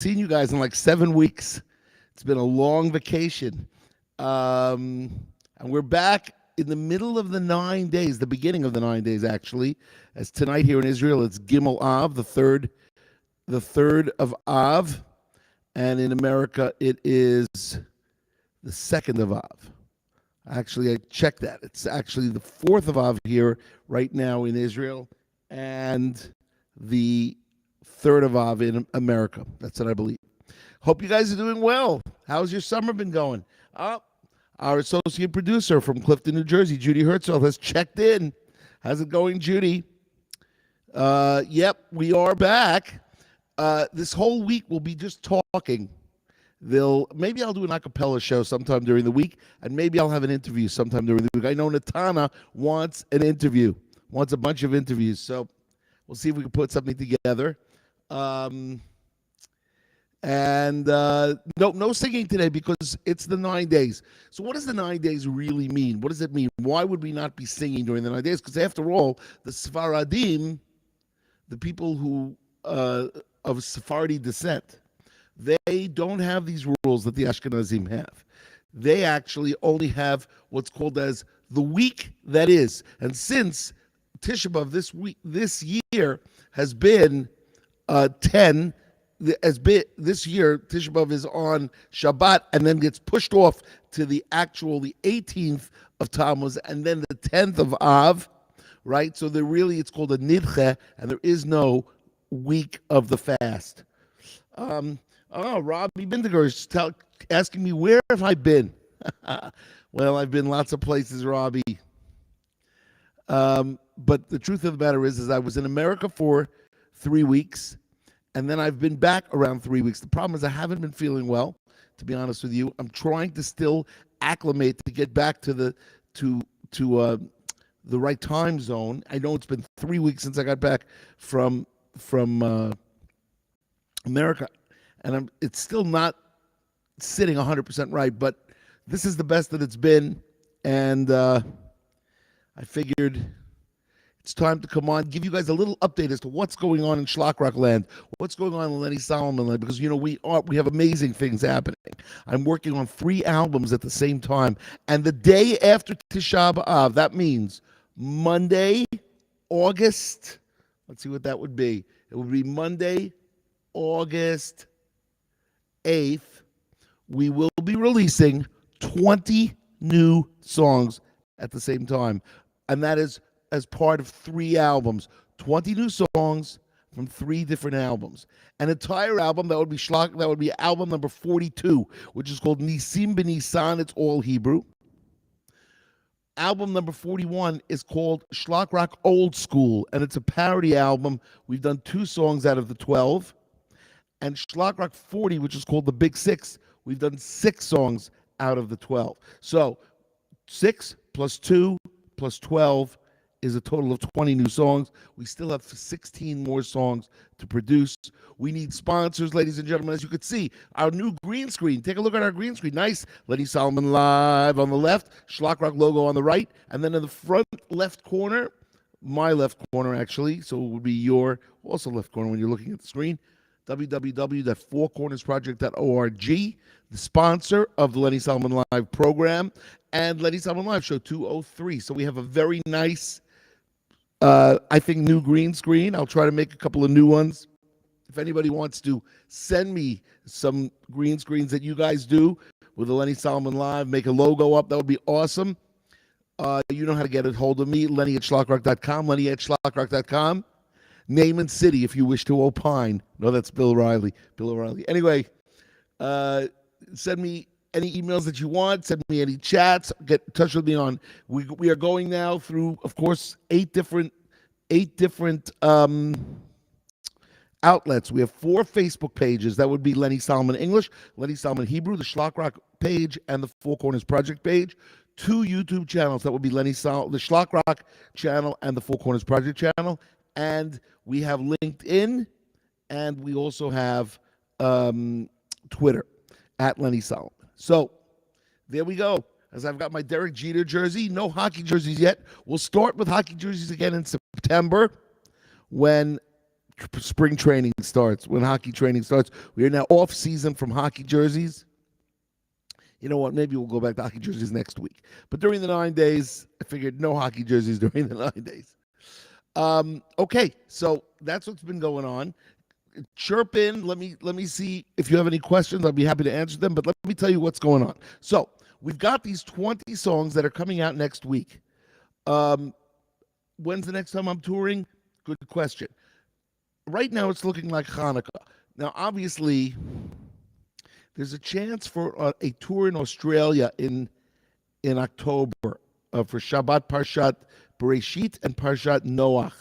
seen you guys in like 7 weeks. It's been a long vacation. And we're back in the middle of the 9 days, the beginning of the 9 days, actually. As tonight here in Israel, it's Gimel Av, the third of Av. And in America, it is the second of Av. Actually, I checked that. It's actually the fourth of Av here right now in Israel, and the third of Av in America. That's what I believe. Hope you guys are doing well. How's your summer been going? Our associate producer from Clifton, New Jersey, Judy Hertzfeld, has checked in. How's it going, Judy? Yep, we are back. This whole week we'll be just talking. Maybe I'll do an a cappella show sometime during the week, and maybe I'll have an interview sometime during the week. I know Natana wants an interview, wants a bunch of interviews, so we'll see if we can put something together. No singing today because it's the 9 days. So what does the 9 days really mean? What does it mean? Why would we not be singing during the 9 days? Because after all, the Sfaradim, the people who of Sephardi descent, they don't have these rules that the Ashkenazim have. They actually only have what's called as the week that is. And since Tisha B'Av this year has been 10, this year Tisha B'Av is on Shabbat and then gets pushed off to the 18th of Tammuz and then the 10th of Av, right? So it's called a nidche, and there is no week of the fast. Robbie Bindiger is asking me, where have I been? Well, I've been lots of places, Robbie. But the truth of the matter is I was in America for 3 weeks, and then I've been back around 3 weeks. The problem is I haven't been feeling well, to be honest with you. I'm trying to still acclimate to get back to the right time zone. I know it's been 3 weeks since I got back from America, and it's still not sitting 100% right, but this is the best that it's been, and I figured it's time to come on, give you guys a little update as to what's going on in Shlock land, what's going on in Lenny Solomon land, because we have amazing things happening. I'm working on 3 albums at the same time, and the day after Tisha B'Av, that means Monday, August. Let's see what that would be. It would be Monday, August 8th. We will be releasing 20 new songs at the same time. And that is as part of 3 albums. 20 new songs from 3 different albums. An entire album, that would be album number 42, which is called Nisim B'Nisan. It's all Hebrew. Album number 41 is called Shlock Rock Old School, and it's a parody album. We've done 2 songs out of the 12. And Shlock Rock 40, which is called The Big 6, we've done 6 songs out of the 12. So 6 plus 2 plus 12 is a total of 20 new songs. We still have 16 more songs to produce. We need sponsors, ladies and gentlemen. As you can see, our new green screen. Take a look at our green screen. Nice. Lenny Solomon Live on the left, Shlock Rock logo on the right, and then in the front left corner, my left corner actually, so it would be your also left corner when you're looking at the screen, www.fourcornersproject.org, the sponsor of the Lenny Solomon Live program, and Lenny Solomon Live Show 203. So we have a very nice, I think, new green screen. I'll try to make a couple of new ones. If anybody wants to send me some green screens that you guys do with the Lenny Solomon Live, make a logo up, that would be awesome. You know how to get a hold of me, Lenny at schlockrock.com, Lenny at schlockrock.com. Name and city if you wish to opine. No, that's Bill O'Reilly. Bill O'Reilly. Anyway, send me any emails that you want. Send me any chats. Get in touch with me on. We are going now through, of course, 8 different outlets. We have 4 Facebook pages. That would be Lenny Solomon English, Lenny Solomon Hebrew, the Shlock Rock page, and the Four Corners Project page. 2 YouTube channels. That would be the Shlock Rock channel and the Four Corners Project channel. And we have LinkedIn, and we also have Twitter at Lenny Solomon. So there we go. As I've got my Derek Jeter jersey, no hockey jerseys yet. We'll start with hockey jerseys again in September when spring training starts, when hockey training starts. We are now off season from hockey jerseys. You know what? Maybe we'll go back to hockey jerseys next week. But during the 9 days, I figured no hockey jerseys during the 9 days. Okay, so that's what's been going on. Chirp in. Let me see if you have any questions. I'll be happy to answer them. But let me tell you what's going on. So we've got these 20 songs that are coming out next week. When's the next time I'm touring? Good question. Right now, it's looking like Hanukkah. Now, obviously, there's a chance for a tour in Australia in October for Shabbat Parshat Bereshit and Parshat Noach.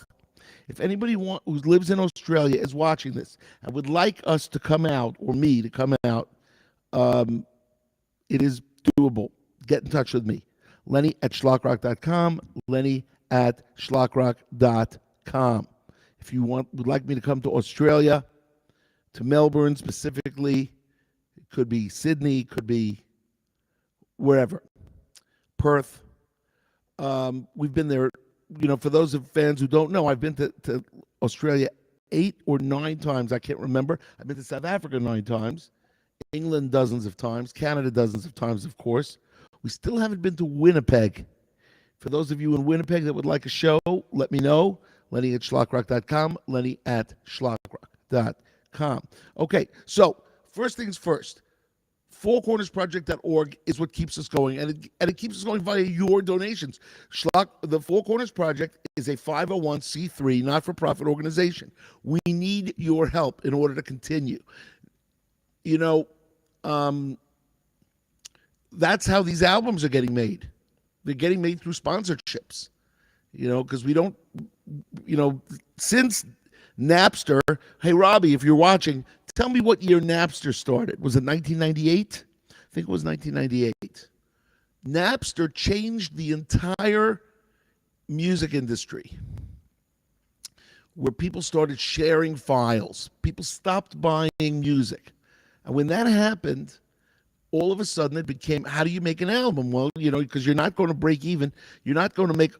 If anybody who lives in Australia is watching this and would like us to come out, or me to come out, it is doable. Get in touch with me. Lenny at schlockrock.com. Lenny at schlockrock.com. If you would like me to come to Australia, to Melbourne specifically, it could be Sydney, could be wherever, Perth. We've been there. You know, for those of fans who don't know, I've been to Australia 8 or 9 times. I can't remember. I've been to South Africa 9 times, England dozens of times, Canada dozens of times, of course. We still haven't been to Winnipeg. For those of you in Winnipeg that would like a show, let me know. Lenny at schlockrock.com. Lenny at schlockrock.com. Okay, so first things first. FourCornersProject.org is what keeps us going, and it keeps us going via your donations. The Four Corners Project is a 501c3 not-for-profit organization. We need your help in order to continue. You know, that's how these albums are getting made. They're getting made through sponsorships. You know, because we don't, you know, since Napster, hey, Robbie, if you're watching, tell me what year Napster started. Was it 1998? I think it was 1998. Napster changed the entire music industry, where people started sharing files. People stopped buying music. And when that happened, all of a sudden it became, how do you make an album? Well, you know, because you're not going to break even. You're not going to make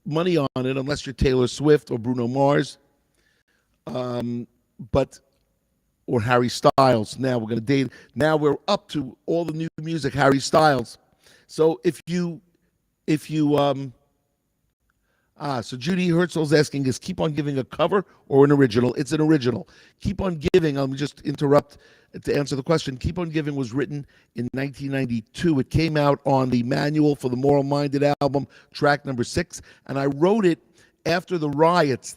money on it unless you're Taylor Swift or Bruno Mars. Or Harry Styles. Now we're going to date. Now we're up to all the new music, Harry Styles. So so Judy Herzl's asking, is Keep On Giving a cover or an original? It's an original. Keep On Giving, I'll just interrupt to answer the question. Keep On Giving was written in 1992. It came out on the Manual for the Moral Minded album, track number 6, and I wrote it after the riots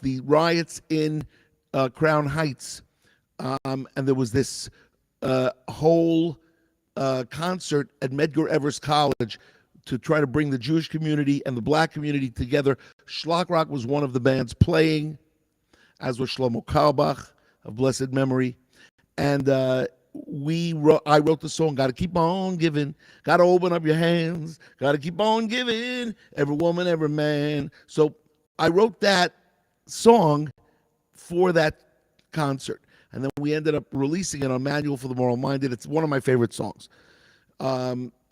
in Crown Heights. And there was this whole concert at Medgar Evers College to try to bring the Jewish community and the black community together. Schlock Rock was one of the bands playing, as was Shlomo Carlebach of blessed memory. And I wrote the song, Gotta Keep On Giving, Gotta Open Up Your Hands, Gotta Keep On Giving, Every Woman, Every Man. So I wrote that song for that concert. And then we ended up releasing it on Manual for the Moral Minded. It's one of my favorite songs.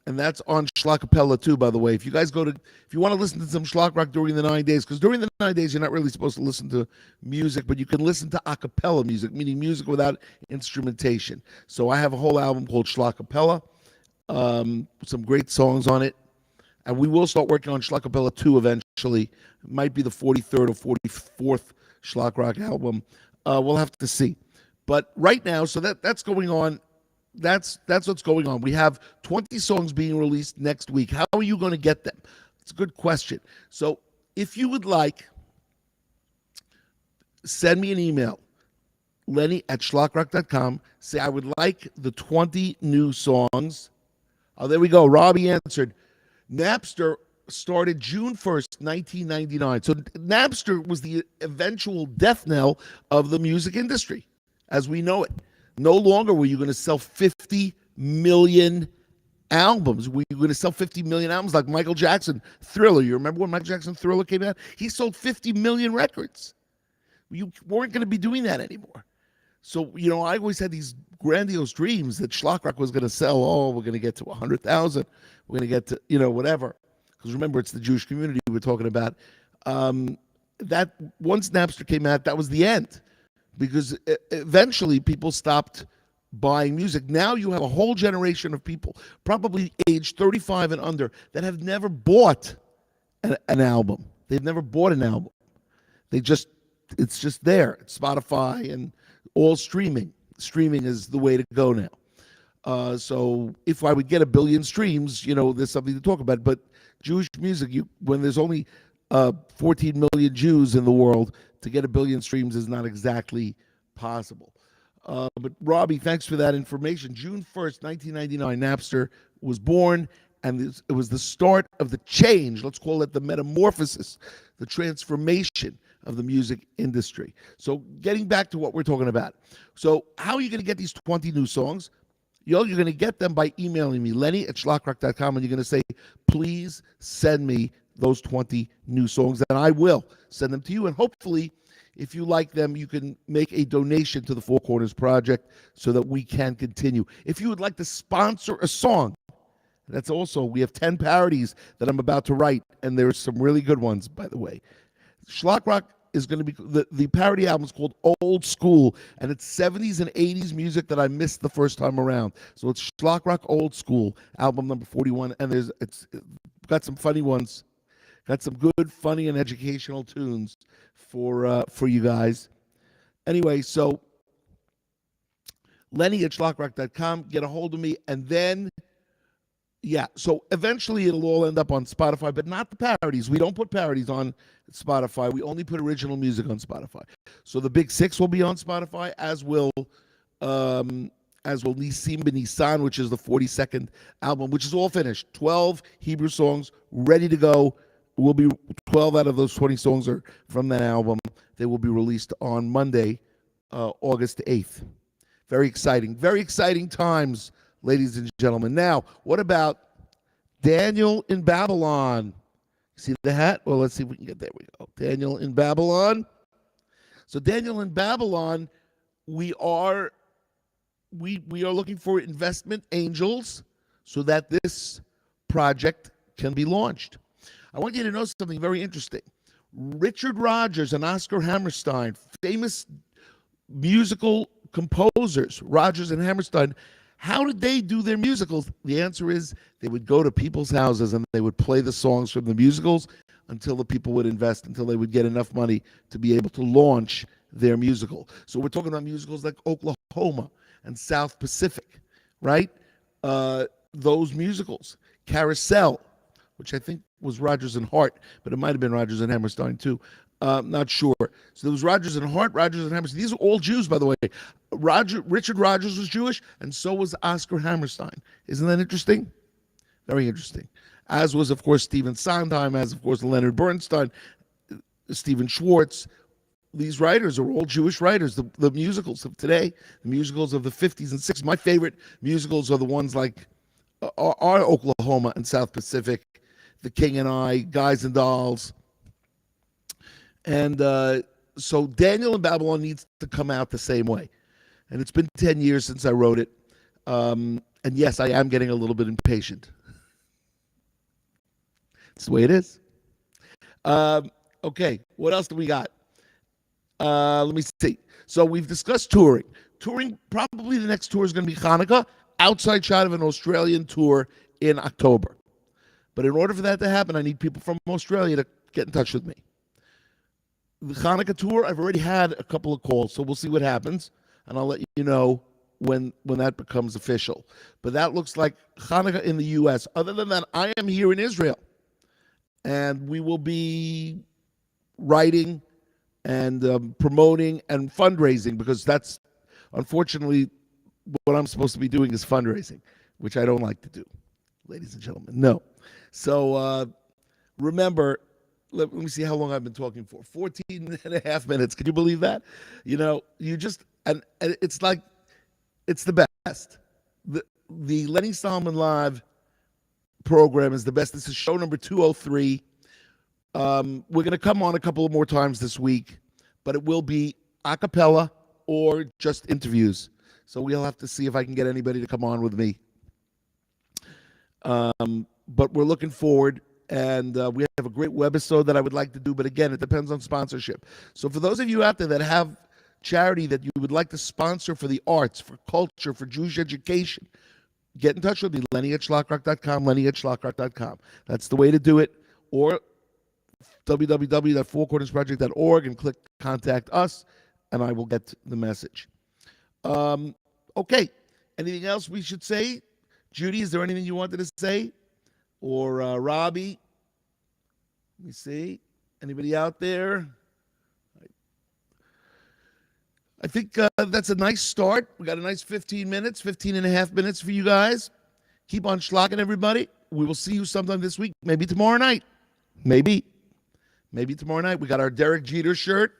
And that's on Schlockapella too, by the way. If you guys if you want to listen to some Schlock Rock during the 9 days, because during the 9 days, you're not really supposed to listen to music, but you can listen to a cappella music, meaning music without instrumentation. So I have a whole album called Schlockapella, some great songs on it. And we will start working on Schlockapella 2 eventually. It might be the 43rd or 44th Schlock Rock album. We'll have to see. But right now, so that's going on. That's what's going on. We have 20 songs being released next week. How are you going to get them? It's a good question. So if you would like, send me an email, Lenny at schlockrock.com. Say, I would like the 20 new songs. Oh, there we go. Robbie answered. Napster started June 1st, 1999. So Napster was the eventual death knell of the music industry as we know it. No longer were you going to sell 50 million albums. Were you going to sell 50 million albums like Michael Jackson, Thriller? You remember when Michael Jackson, Thriller came out? He sold 50 million records. You weren't going to be doing that anymore. So, you know, I always had these grandiose dreams that Schlock Rock was going to sell, we're going to get to 100,000. We're going to get to, you know, whatever. Because remember, it's the Jewish community we're talking about. That once Napster came out, that was the end. because eventually people stopped buying music. Now you have a whole generation of people, probably age 35 and under, that have never bought an album. They've never bought an album. They just, it's just there. It's Spotify and all streaming. Streaming is the way to go now. So if I would get a billion streams, there's something to talk about. But Jewish music, when there's only 14 million Jews in the world, to get a billion streams is not exactly possible. But Robbie, thanks for that information. June 1st, 1999, Napster was born, and it was the start of the change. Let's call it the metamorphosis, the transformation of the music industry. So getting back to what we're talking about. So how are you going to get these 20 new songs? You're going to get them by emailing me, lenny@schlockrock.com, and you're going to say, please send me those 20 new songs, and I will send them to you. And hopefully, if you like them, you can make a donation to the Four Corners Project so that we can continue. If you would like to sponsor a song, that's also, we have 10 parodies that I'm about to write, and there's some really good ones, by the way. Schlock Rock is going to be, the parody album is called Old School, and it's 70s and 80s music that I missed the first time around. So it's Schlock Rock Old School, album number 41, and it's got some funny ones, got some good, funny, and educational tunes for you guys. Anyway, so Lenny@schlockrock.com, get a hold of me, and then so eventually it'll all end up on Spotify, but not the parodies. We don't put parodies on Spotify. We only put original music on Spotify. So the Big Six will be on Spotify, as will Nisim B'Nisan, which is the 42nd album, which is all finished. 12 Hebrew songs ready to go. Will be 12 out of those 20 songs are from that album. They will be released on Monday, August 8th. Very exciting times, ladies and gentlemen. Now, what about Daniel in Babylon? See the hat? Well, let's see if we can get there. We go. Daniel in Babylon. So Daniel in Babylon, we are looking for investment angels so that this project can be launched. I want you to know something very interesting. Richard Rodgers and Oscar Hammerstein, famous musical composers, Rodgers and Hammerstein, how did they do their musicals? The answer is they would go to people's houses and they would play the songs from the musicals until the people would invest, until they would get enough money to be able to launch their musical. So we're talking about musicals like Oklahoma and South Pacific, right? Those musicals. Carousel, which I think was Rodgers and Hart, but it might have been Rodgers and Hammerstein too. Not sure. So there was Rodgers and Hart, Rodgers and Hammerstein. These are all Jews, by the way. Richard Rodgers was Jewish, and so was Oscar Hammerstein. Isn't that interesting? Very interesting. As was, of course, Stephen Sondheim, as, of course, Leonard Bernstein, Stephen Schwartz. These writers are all Jewish writers. The musicals of today, the musicals of the 50s and 60s. My favorite musicals are the ones like are Oklahoma and South Pacific, The King and I, Guys and Dolls. And so Daniel in Babylon needs to come out the same way. And it's been 10 years since I wrote it. And yes, I am getting a little bit impatient. It's the way it is. Okay, what else do we got? Let me see. So we've discussed touring. Touring, probably the next tour is going to be Hanukkah, outside shot of an Australian tour in October. But in order for that to happen, I need people from Australia to get in touch with me. The Hanukkah tour, I've already had a couple of calls, so we'll see what happens, and I'll let you know when that becomes official. But that looks like Hanukkah in the U.S. Other than that, I am here in Israel, and we will be writing and promoting and fundraising, because that's, unfortunately, what I'm supposed to be doing is fundraising, which I don't like to do, ladies and gentlemen. No. So remember, let me see how long I've been talking for. 14 and a half minutes. Can you believe that? You just, and it's like, it's the best. The Lenny Solomon Live program is the best. This is show number 203. We're going to come on a couple of more times this week, but it will be a cappella or just interviews. So we'll have to see if I can get anybody to come on with me. But we're looking forward. And we have a great webisode that I would like to do. But again, it depends on sponsorship. So for those of you out there that have charity that you would like to sponsor for the arts, for culture, for Jewish education, get in touch with me, Lenny@schlockrock.com, Lenny@schlockrock.com. That's the way to do it. Or www.fourcornersproject.org and click Contact Us, and I will get the message. Okay. Anything else we should say? Judy, is there anything you wanted to say? Or Robbie? Let me see. Anybody out there? I think that's a nice start. We got a nice 15 and a half minutes for you guys. Keep on schlocking, everybody. We will see you sometime this week, maybe tomorrow night. Maybe tomorrow night. We got our Derek Jeter shirt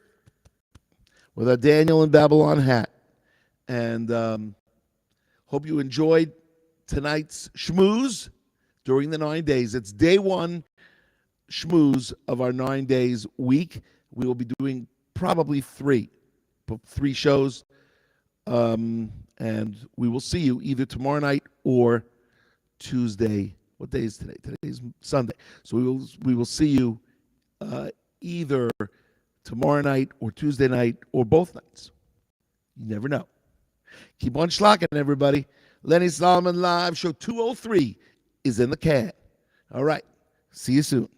with our Daniel in Babylon hat. And hope you enjoyed tonight's schmooze during the 9 days. It's day one schmooze of our 9 days week. We will be doing probably three shows. And we will see you either tomorrow night or Tuesday. What day is today? Today is Sunday. So we will see you either tomorrow night or Tuesday night or both nights. You never know. Keep on schlocking, everybody. Lenny Solomon Live Show 203 is in the can. All right. See you soon.